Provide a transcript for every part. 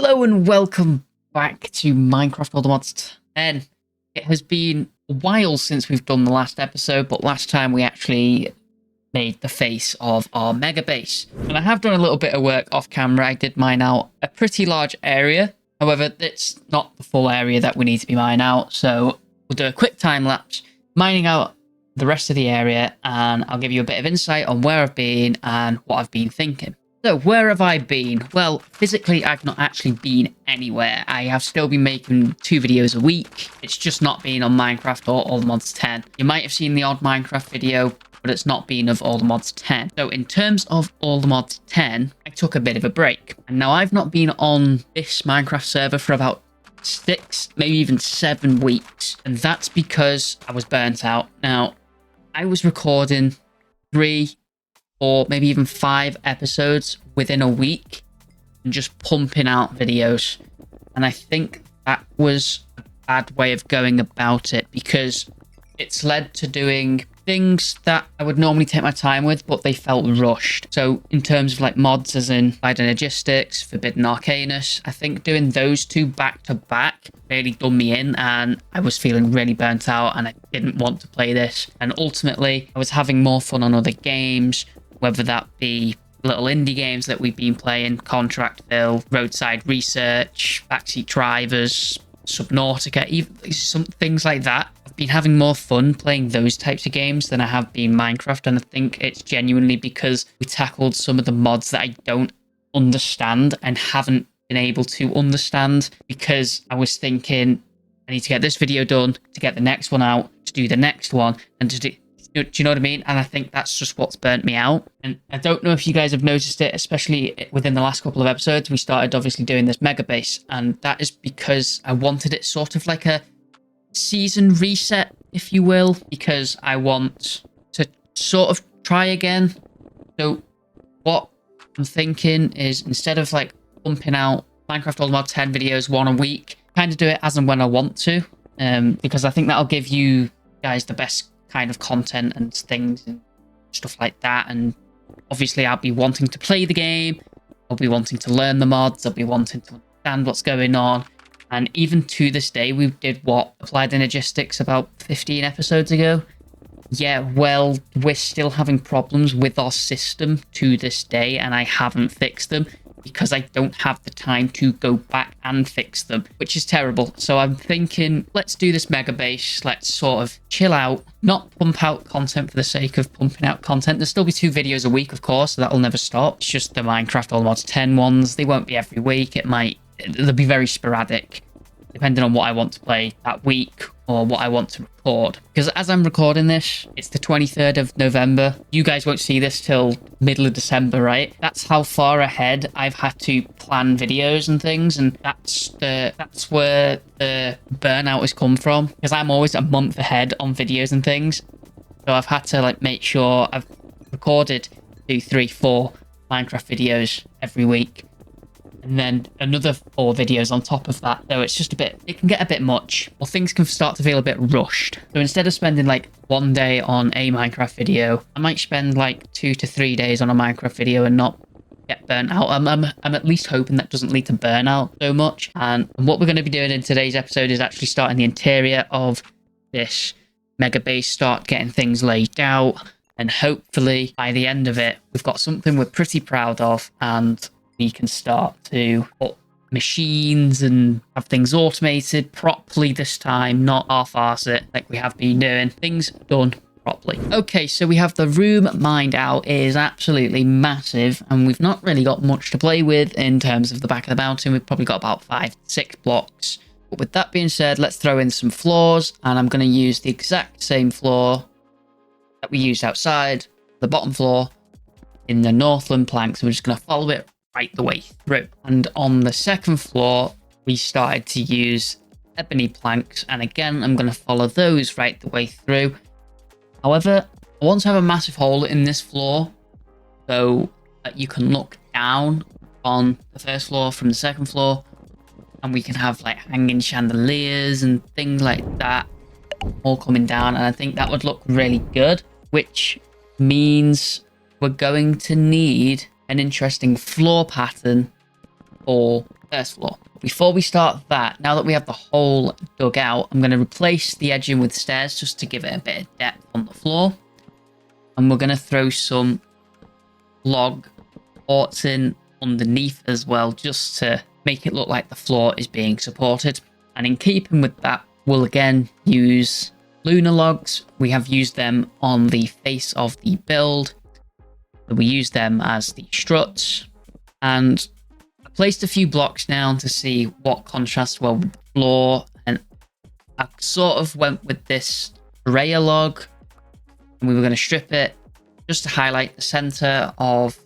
Hello and welcome back to Minecraft All the Mods 10. It has been a while since we've done the last episode, but last time we actually made the face of our mega base. And I have done a little bit of work off camera. I did mine out a pretty large area. However, it's not the full area that we need to be mining out. So we'll do a quick time lapse, mining out the rest of the area, and I'll give you a bit of insight on where I've been and what I've been thinking. So, where have I been? Well, physically, I've not actually been anywhere. I have still been making 2 videos a week. It's just not been on Minecraft or All the Mods 10. You might have seen the odd Minecraft video, but it's not been of All the Mods 10. So, in terms of All the Mods 10, I took a bit of a break. And now I've not been on this Minecraft server for about 6, maybe even 7 weeks. And that's because I was burnt out. Now, I was recording 3 or maybe even 5 episodes within a week and just pumping out videos. And I think that was a bad way of going about it because it's led to doing things that I would normally take my time with, but they felt rushed. So in terms of like mods as in Logistics, Forbidden Arcanus, I think doing those 2 back to back really done me in and I was feeling really burnt out and I didn't want to play this. And ultimately I was having more fun on other games, whether that be little indie games that we've been playing, Contractville, Roadside Research, Backseat Drivers, Subnautica, even some things like that. I've been having more fun playing those types of games than I have been Minecraft, and I think it's genuinely because we tackled some of the mods that I don't understand and haven't been able to understand, because I was thinking I need to get this video done to get the next one out, to do the next one, and to do you know what I mean? And I think that's just what's burnt me out. And I don't know if you guys have noticed it, especially within the last couple of episodes. We started obviously doing this mega base, and that is because I wanted it sort of like a season reset, if you will, because I want to sort of try again. So what I'm thinking is, instead of like pumping out Minecraft All Mod 10 videos 1 a week, kind of do it as and when I want to, because I think that'll give you guys the best kind of content and things and stuff like that. And obviously I'll be wanting to play the game, I'll be wanting to learn the mods, I'll be wanting to understand what's going on. And even to this day, we did what, Applied Energistics about 15 episodes ago. Yeah, well, we're still having problems with our system to this day, and I haven't fixed them because I don't have the time to go back and fix them, which is terrible. So I'm thinking, let's do this mega base, let's sort of chill out, not pump out content for the sake of pumping out content. There'll still be 2 videos a week, of course, so that'll never stop. It's just the Minecraft All Mods 10 ones. They won't be every week. They'll be very sporadic, depending on what I want to play that week or what I want to record. Because as I'm recording this, it's the 23rd of November. You guys won't see this till middle of December, right? That's how far ahead I've had to plan videos and things, and that's where the burnout has come from, because I'm always a month ahead on videos and things. So I've had to like make sure I've recorded 2, 3, 4 Minecraft videos every week, and then another 4 videos on top of that. So it's just it can get a bit much, or things can start to feel a bit rushed. So instead of spending like 1 day on a Minecraft video, I might spend like 2 to 3 days on a Minecraft video and not get burnt out. I'm at least hoping that doesn't lead to burnout so much. And what we're going to be doing in today's episode is actually starting the interior of this mega base, start getting things laid out, and hopefully by the end of it, we've got something we're pretty proud of, and we can start to put machines and have things automated properly this time, not half-arse it like we have been doing. Things done properly. Okay, so we have the room mined out. It is absolutely massive, and we've not really got much to play with in terms of the back of the mountain. We've probably got about 5, 6 blocks. But with that being said, let's throw in some floors, and I'm going to use the exact same floor that we used outside, the bottom floor, in the Northland planks. We're just going to follow it right the way through. And on the second floor, we started to use ebony planks, and again, I'm going to follow those right the way through. However, I want to have a massive hole in this floor so that you can look down on the first floor from the second floor, and we can have like hanging chandeliers and things like that all coming down, and I think that would look really good, which means we're going to need an interesting floor pattern for first floor. Before we start that, now that we have the hole dug out, I'm going to replace the edging with stairs just to give it a bit of depth on the floor. And we're going to throw some log supports in underneath as well, just to make it look like the floor is being supported. And in keeping with that, we'll again use lunar logs. We have used them on the face of the build. So we use them as the struts. And I placed a few blocks down to see what contrasts well with the floor. And I sort of went with this Raya log. And we were going to strip it just to highlight the center of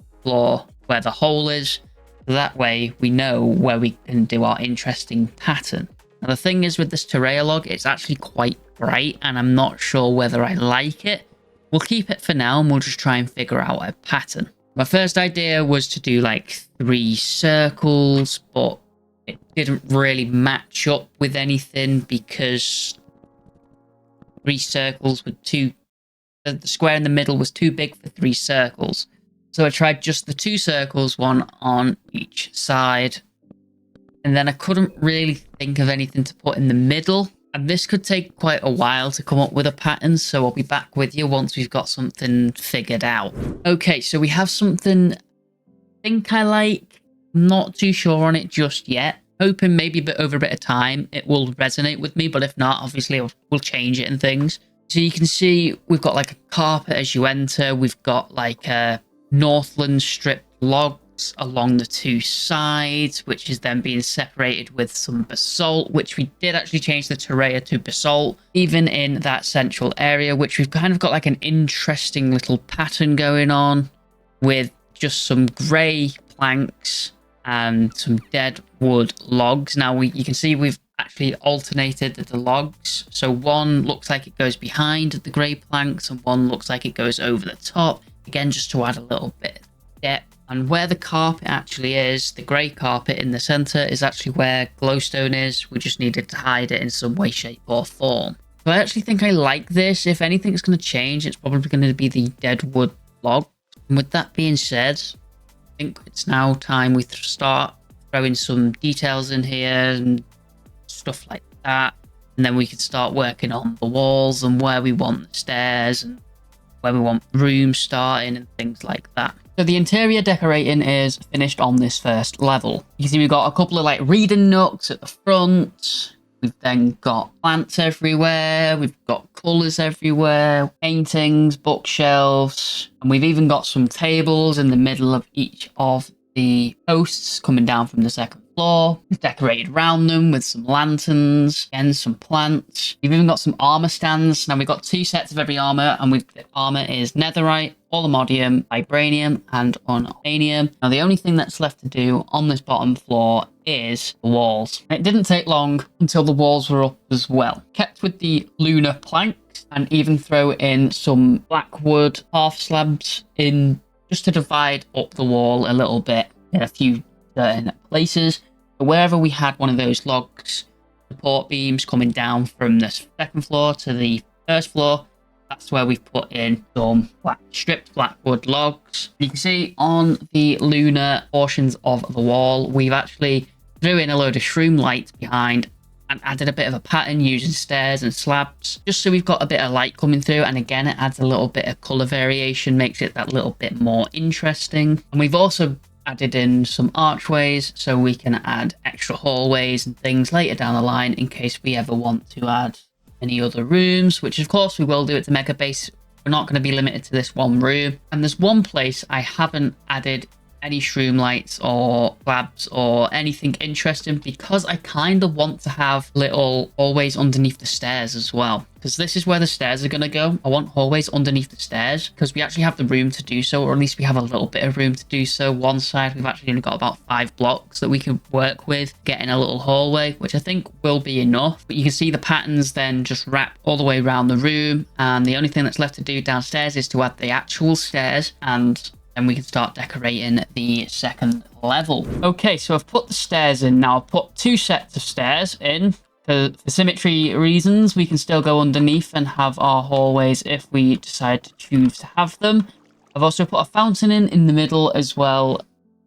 the floor where the hole is. That way we know where we can do our interesting pattern. Now the thing is with this Terraria log, it's actually quite bright and I'm not sure whether I like it. We'll keep it for now and we'll just try and figure out a pattern. My first idea was to do like 3 circles, but it didn't really match up with anything because 3 circles were too... The square in the middle was too big for 3 circles. So I tried just the 2 circles, one on each side. And then I couldn't really think of anything to put in the middle. And this could take quite a while to come up with a pattern. So I'll be back with you once we've got something figured out. Okay, so we have something I think I like. I'm not too sure on it just yet. Hoping maybe over a bit of time it will resonate with me. But if not, obviously we'll change it and things. So you can see we've got like a carpet as you enter. We've got like a Northland stripped logs along the 2 sides, which is then being separated with some basalt, which we did actually change the Terraria to basalt, even in that central area, which we've kind of got like an interesting little pattern going on with just some grey planks and some dead wood logs. Now you can see we've actually alternated the logs. So one looks like it goes behind the grey planks and one looks like it goes over the top. Again, just to add a little bit of depth. And where the carpet actually is, the grey carpet in the centre is actually where glowstone is. We just needed to hide it in some way, shape or form. So I actually think I like this. If anything's going to change, it's probably going to be the dead wood log. And with that being said, I think it's now time we start throwing some details in here and stuff like that. And then we can start working on the walls and where we want the stairs and where we want rooms starting and things like that. So the interior decorating is finished on this first level. You can see we've got a couple of like reading nooks at the front. We've then got plants everywhere. We've got colours everywhere, paintings, bookshelves, and we've even got some tables in the middle of each of the posts coming down from the second floor. We've decorated around them with some lanterns and some plants. We've even got some armor stands. Now we've got 2 sets of every armor, and the armor is netherite, allomodium, vibranium, and unobtainium. Now the only thing that's left to do on this bottom floor is the walls. It didn't take long until the walls were up as well. Kept with the lunar planks and even throw in some black wood half slabs in just to divide up the wall a little bit in a few certain places. But wherever we had one of those logs, support beams coming down from the second floor to the first floor, that's where we've put in some stripped blackwood logs. You can see on the lunar portions of the wall, we've actually threw in a load of shroom lights behind and added a bit of a pattern using stairs and slabs, just so we've got a bit of light coming through. And again, it adds a little bit of color variation, makes it that little bit more interesting. And we've also added in some archways so we can add extra hallways and things later down the line in case we ever want to add any other rooms, which of course we will do at the mega base. We're not going to be limited to this one room. And there's one place I haven't added any shroom lights or slabs or anything interesting because I kind of want to have little hallways underneath the stairs as well, because this is where the stairs are going to go. I want hallways underneath the stairs because we actually have the room to do so, or at least we have a little bit of room to do so. One side we've actually only got about 5 blocks that we can work with, getting a little hallway, which I think will be enough. But you can see the patterns then just wrap all the way around the room, and the only thing that's left to do downstairs is to add the actual stairs, and then we can start decorating the second level. Okay, so I've put the stairs in now. I've put 2 sets of stairs in. For symmetry reasons, we can still go underneath and have our hallways if we decide to choose to have them. I've also put a fountain in the middle as well,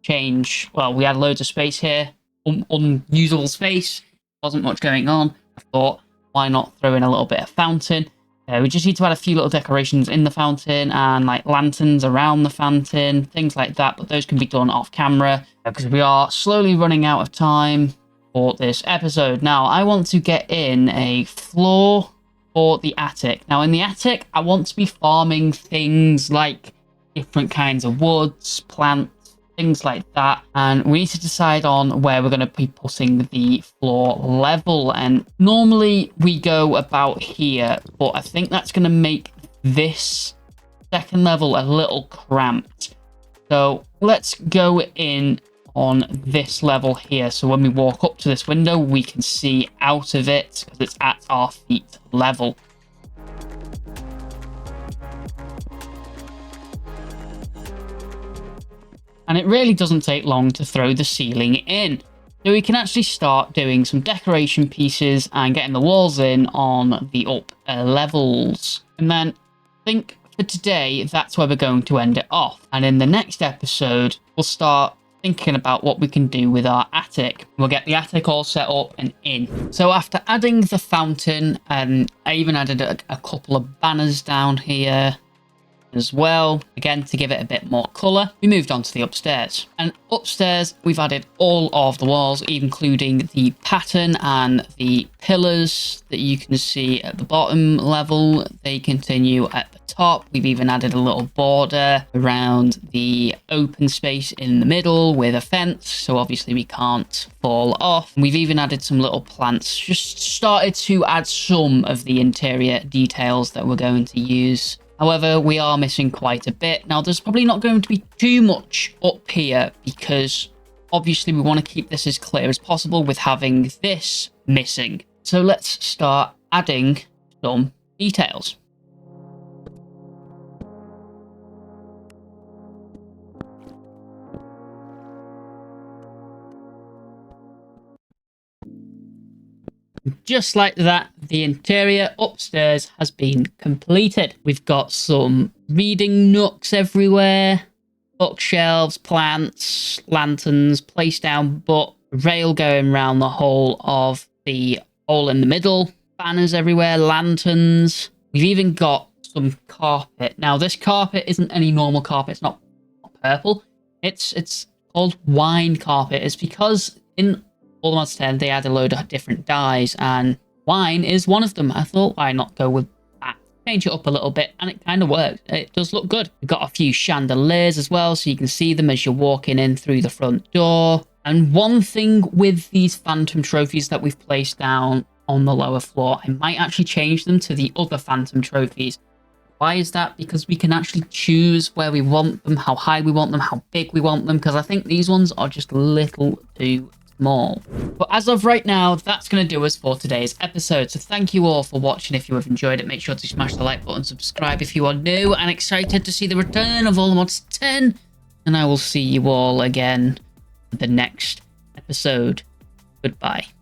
change. Well, we had loads of space here, unusable space. Wasn't much going on. I thought, why not throw in a little bit of fountain? We just need to add a few little decorations in the fountain and like lanterns around the fountain, things like that. But those can be done off camera because we are slowly running out of time for this episode. Now, I want to get in a floor for the attic. Now, in the attic, I want to be farming things like different kinds of woods, plants, things like that, and we need to decide on where we're going to be putting the floor level. And normally we go about here, but I think that's going to make this second level a little cramped. So let's go in on this level here, so when we walk up to this window we can see out of it because it's at our feet level. And it really doesn't take long to throw the ceiling in. So we can actually start doing some decoration pieces and getting the walls in on the up levels. And then I think for today, that's where we're going to end it off. And in the next episode, we'll start thinking about what we can do with our attic. We'll get the attic all set up and in. So after adding the fountain, I even added a couple of banners down here as well, again to give it a bit more colour. We moved on to the upstairs, and upstairs we've added all of the walls, including the pattern and the pillars that you can see at the bottom level. They continue at the top. We've even added a little border around the open space in the middle with a fence, so obviously we can't fall off. And we've even added some little plants, just started to add some of the interior details that we're going to use. However, we are missing quite a bit. Now, there's probably not going to be too much up here because obviously we want to keep this as clear as possible with having this missing. So let's start adding some details. Just like that, the interior upstairs has been completed. We've got some reading nooks everywhere, bookshelves, plants, lanterns placed down, but rail going around the whole of the hole in the middle, banners everywhere, lanterns. We've even got some carpet. Now, this carpet isn't any normal carpet. It's not purple. It's called wine carpet. It's because in All the Mods 10, they add a load of different dyes, and wine is one of them. I thought, why not go with that? Change it up a little bit, and it kind of works. It does look good. We've got a few chandeliers as well, so you can see them as you're walking in through the front door. And one thing with these phantom trophies that we've placed down on the lower floor, I might actually change them to the other phantom trophies. Why is that? Because we can actually choose where we want them, how high we want them, how big we want them, because I think these ones are just a little too small. But as of right now, that's going to do us for today's episode. So thank you all for watching. If you have enjoyed it, make sure to smash the like button, subscribe if you are new and excited to see the return of All the Mods 10. And I will see you all again in the next episode. Goodbye.